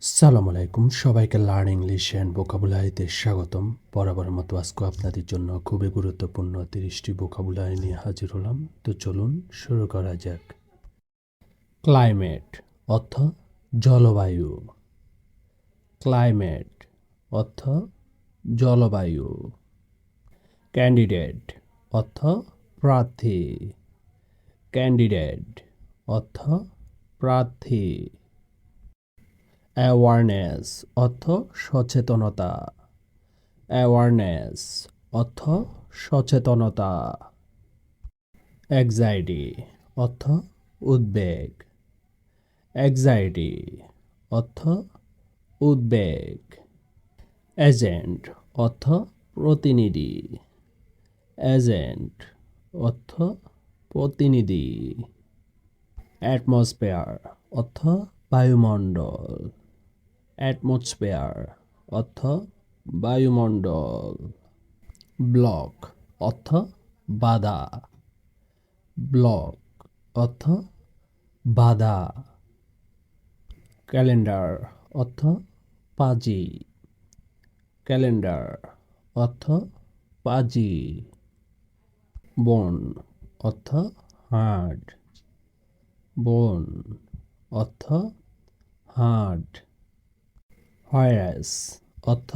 আসসালামু আলাইকুম, সবাইকে লার্ন ইংলিশ অ্যান্ড ভোকাবুলারিতে স্বাগতম। বরাবরের মতো আজকে আপনাদের জন্য খুবই গুরুত্বপূর্ণ 30টি ভোকাবুলারি নিয়ে হাজির হলাম। তো চলুন শুরু করা যাক। ক্লাইমেট অর্থ জলবায়ু। ক্লাইমেট অর্থ জলবায়ু। ক্যান্ডিডেট অর্থ প্রার্থী। ক্যান্ডিডেট অর্থ প্রার্থী। অ্যাওয়ারনেস অর্থ সচেতনতা। অ্যাওয়ারনেস অর্থ সচেতনতা। অ্যাংজাইটি অর্থ উদ্বেগ। অ্যাংজাইটি অর্থ উদ্বেগ। এজেন্ট অর্থ প্রতিনিধি। এজেন্ট অর্থ প্রতিনিধি। অ্যাটমসফিয়ার অর্থ বায়ুমণ্ডল। অ্যাটমসফিয়ার অর্থ বায়ুমণ্ডল। ব্লক অর্থ বাধা। ব্লক অর্থ বাধা। ক্যালেন্ডার অর্থ পাঁজি। ক্যালেন্ডার অর্থ পাঁজি। বোন অর্থ হাড়। বোন অর্থ হাড়। হোয়ারাস অর্থ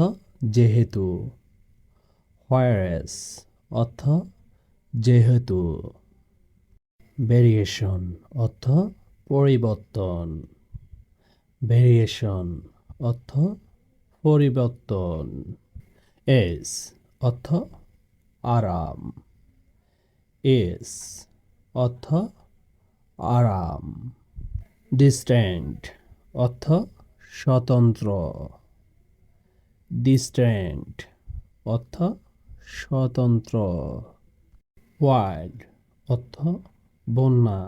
যেহেতু। হোয়ারাস অর্থ যেহেতু। ভেরিয়েশন অর্থ পরিবর্তন। ভেরিয়েশন অর্থ পরিবর্তন। এস অর্থ আরাম। এস অর্থ আরাম। ডিস্ট্যান্ট অর্থ স্বতন্ত্র। ডিস্ট্যান্ট অর্থ স্বতন্ত্র। ওয়াইল্ড অর্থ বন্যা।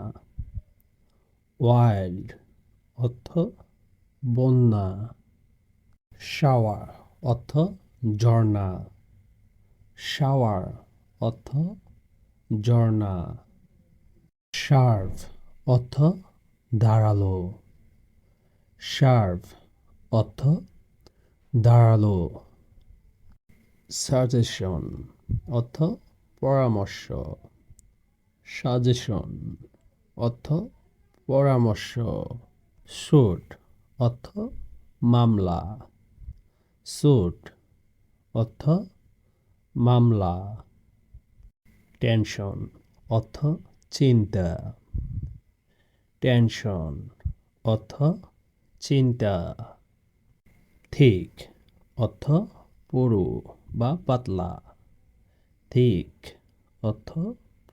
ওয়াইল্ড অর্থ বন্যা। শাওয়ার অর্থ ঝর্ণা। শাওয়ার অর্থ ঝর্ণা। শার্ভ অর্থ ধারালো। শার্ভ অর্থ ধারালো। সাজেশন অর্থ পরামর্শ। সাজেশন অর্থ পরামর্শ। স্যুট অর্থ মামলা। স্যুট অর্থ মামলা। টেনশন অর্থ চিন্তা। টেনশন অর্থ চিন্তা। থিক অর্থ পুরু বা পাতলা। থিক অর্থ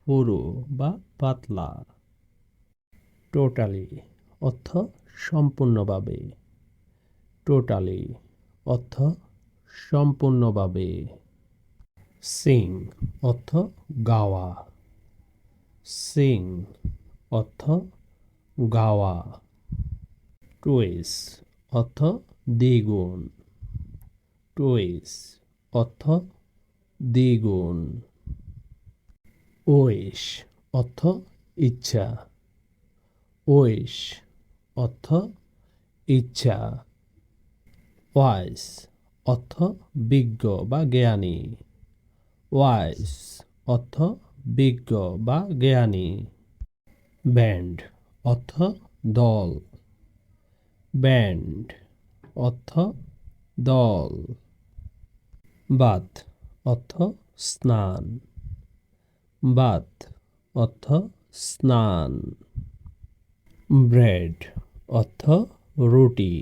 পুরু বা পাতলা। টোটালি অর্থ সম্পূর্ণভাবে। টোটালি অর্থ সম্পূর্ণভাবে। সিং অর্থ গাওয়া। সিং অর্থ গাওয়া। টুইস অর্থ দ্বিগুণ। টুইস অর্থ দ্বিগুণ। উইশ অর্থ ইচ্ছা। উইশ অর্থ ইচ্ছা। ওয়াইজ অর্থ বিজ্ঞ বা জ্ঞানী। ওয়াইজ অর্থ বিজ্ঞ বা জ্ঞানী। ব্যান্ড অর্থ দল। ব্যান্ড অর্থ দল। বাথ অর্থ স্নান। বাথ অর্থ স্নান। ব্রেড অর্থ রুটি।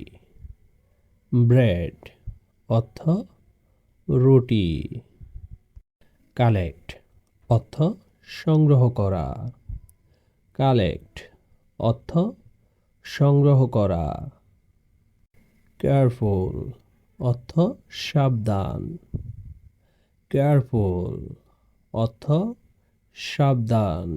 ব্রেড অর্থ রুটি। কালেক্ট অর্থ সংগ্রহ করা। কালেক্ট অর্থ সংগ্রহ করা। কেয়ারফুল অর্থ সাবধান। কেয়ারফুল অর্থ সাবধান।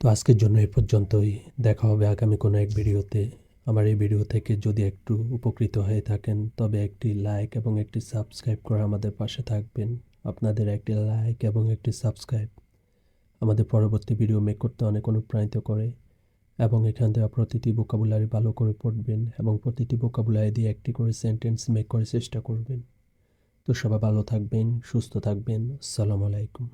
তো আজকের জন্য এই পর্যন্তই। দেখা হবে আগামী কোনো এক ভিডিওতে। আমার এই ভিডিও থেকে যদি একটু উপকৃত হয়ে থাকেন তবে একটি লাইক এবং একটি সাবস্ক্রাইব করে আমাদের পাশে থাকবেন। আপনাদের একটি লাইক এবং একটি সাবস্ক্রাইব আমাদের পরবর্তী ভিডিও মেক করতে অনেক অনুপ্রাণিত করে। এবং এখান থেকে প্রতিটি ভোকাবুলারি ভালো করে পড়বেন এবং প্রতিটি ভোকাবুলারি দিয়ে একটি করে সেন্টেন্স মেক করার চেষ্টা করবেন। তো সবাই ভালো থাকবেন, সুস্থ থাকবেন। আসসালামু আলাইকুম।